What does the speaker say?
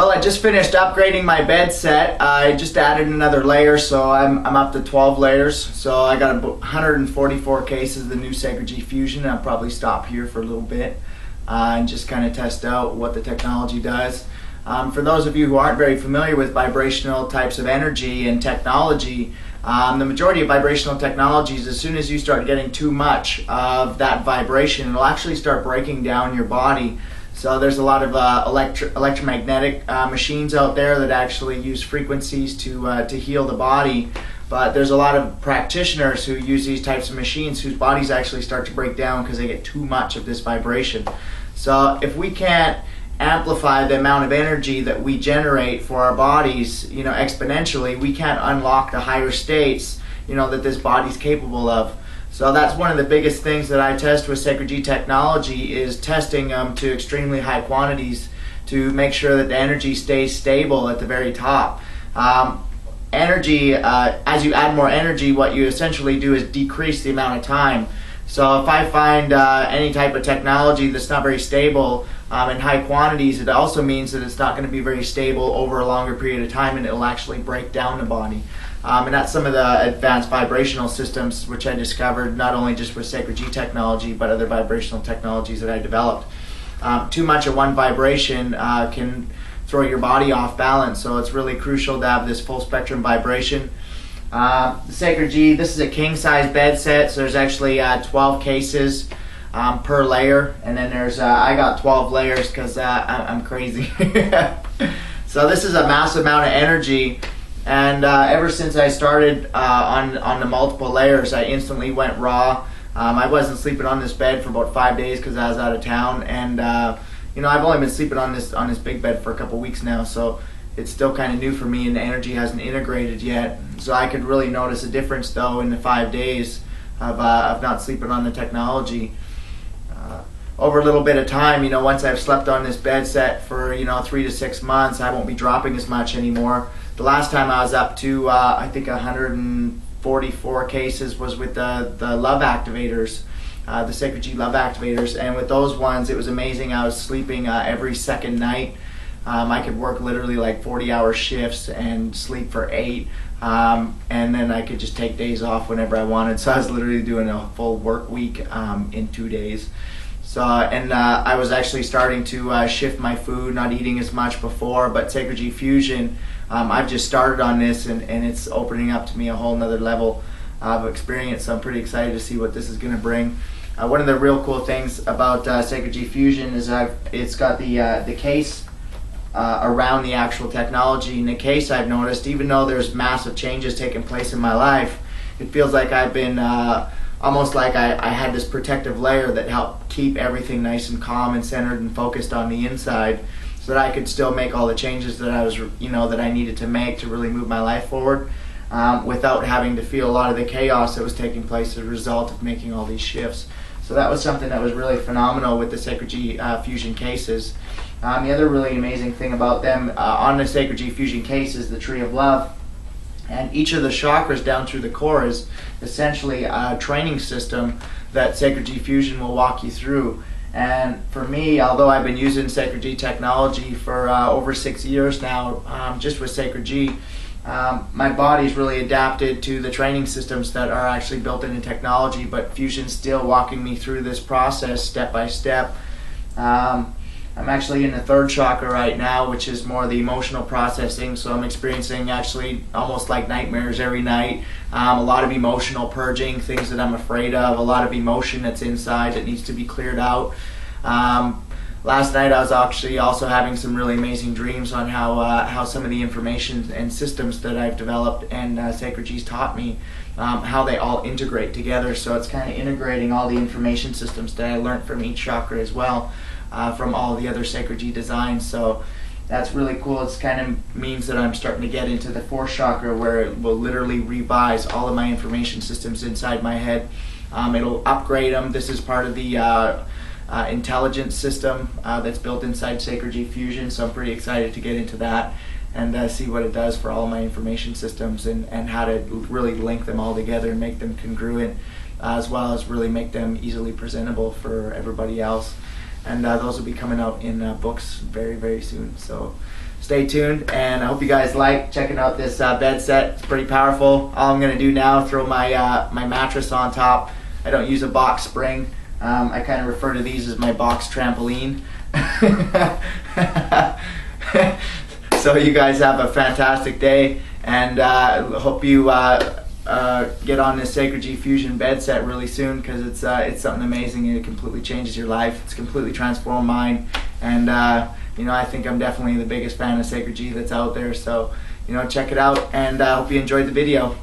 Well, I just finished upgrading my bed set. I just added another layer, so I'm up to 12 layers. So I got about 144 cases of the new Sacred G Fusion. I'll probably stop here for a little bit and just kind of test out what the technology does. For those of you who aren't very familiar with vibrational types of energy and technology, the majority of vibrational technologies, as soon as you start getting too much of that vibration, it'll actually start breaking down your body. So there's a lot of electromagnetic machines out there that actually use frequencies to heal the body. But there's a lot of practitioners who use these types of machines whose bodies actually start to break down because they get too much of this vibration. So if we can't amplify the amount of energy that we generate for our bodies, exponentially, we can't unlock the higher states, that this body's capable of. So that's one of the biggest things that I test with Sacred G technology, is testing them to extremely high quantities to make sure that the energy stays stable at the very top. Energy, as you add more energy, what you essentially do is decrease the amount of time. So if I find any type of technology that's not very stable in high quantities, it also means that it's not going to be very stable over a longer period of time, and it'll actually break down the body. And that's some of the advanced vibrational systems which I discovered, not only just with Sacred G technology, but other vibrational technologies that I developed. Too much of one vibration can throw your body off balance, so it's really crucial to have this full spectrum vibration. The Sacred G, this is a king size bed set, so there's actually 12 cases per layer, and then there's I got 12 layers because I'm crazy. So this is a massive amount of energy, and ever since I started on the multiple layers, I instantly went raw. I wasn't sleeping on this bed for about 5 days because I was out of town, and I've only been sleeping on this big bed for a couple weeks now, so it's still kind of new for me, and the energy hasn't integrated yet. So I could really notice a difference though in the 5 days of not sleeping on the technology. Over a little bit of time, once I've slept on this bed set for 3 to 6 months, I won't be dropping as much anymore. The last time I was up to I think 144 cases was with the love activators, the Sacred G love activators, and with those ones it was amazing. I was sleeping every second night. I could work literally like 40-hour shifts and sleep for 8, and then I could just take days off whenever I wanted. So I was literally doing a full work week in 2 days. So I was actually starting to shift my food, not eating as much before, but Sacred G Fusion, I've just started on this, and it's opening up to me a whole nother level of experience. So I'm pretty excited to see what this is going to bring. One of the real cool things about Sacred G Fusion is it's got the case around the actual technology. In the case, I've noticed, even though there's massive changes taking place in my life, it feels like I've been almost like I had this protective layer that helped keep everything nice and calm and centered and focused on the inside, so that I could still make all the changes that that I needed to make to really move my life forward, without having to feel a lot of the chaos that was taking place as a result of making all these shifts. So that was something that was really phenomenal with the Sacred G Fusion cases. The other really amazing thing about them on the Sacred G Fusion case is the Tree of Love. And each of the chakras down through the core is essentially a training system that Sacred G Fusion will walk you through. And for me, although I've been using Sacred G technology for over 6 years now, just with Sacred G, my body's really adapted to the training systems that are actually built into technology, but Fusion's still walking me through this process step by step. I'm actually in the 3rd chakra right now, which is more the emotional processing, so I'm experiencing actually almost like nightmares every night. A lot of emotional purging, things that I'm afraid of, a lot of emotion that's inside that needs to be cleared out. Last night I was actually also having some really amazing dreams on how some of the information and systems that I've developed and Sacred G's taught me, how they all integrate together. So it's kind of integrating all the information systems that I learned from each chakra as well, from all the other Sacred G designs. So that's really cool. It kind of means that I'm starting to get into the 4th chakra, where it will literally revise all of my information systems inside my head. It'll upgrade them. This is part of the intelligence system that's built inside Sacred G Fusion, so I'm pretty excited to get into that and see what it does for all my information systems, and how to really link them all together and make them congruent, as well as really make them easily presentable for everybody else. and those will be coming out in books very, very soon. So stay tuned, and I hope you guys like checking out this bed set. It's pretty powerful. All I'm going to do now, throw my my mattress on top. I don't use a box spring. I kind of refer to these as my box trampoline. So you guys have a fantastic day, and hope you get on this Sacred G Fusion bed set really soon, because it's something amazing. It completely changes your life. It's completely transformed mine, and you know, I think I'm definitely the biggest fan of Sacred G that's out there. So, you know, check it out, and I hope you enjoyed the video.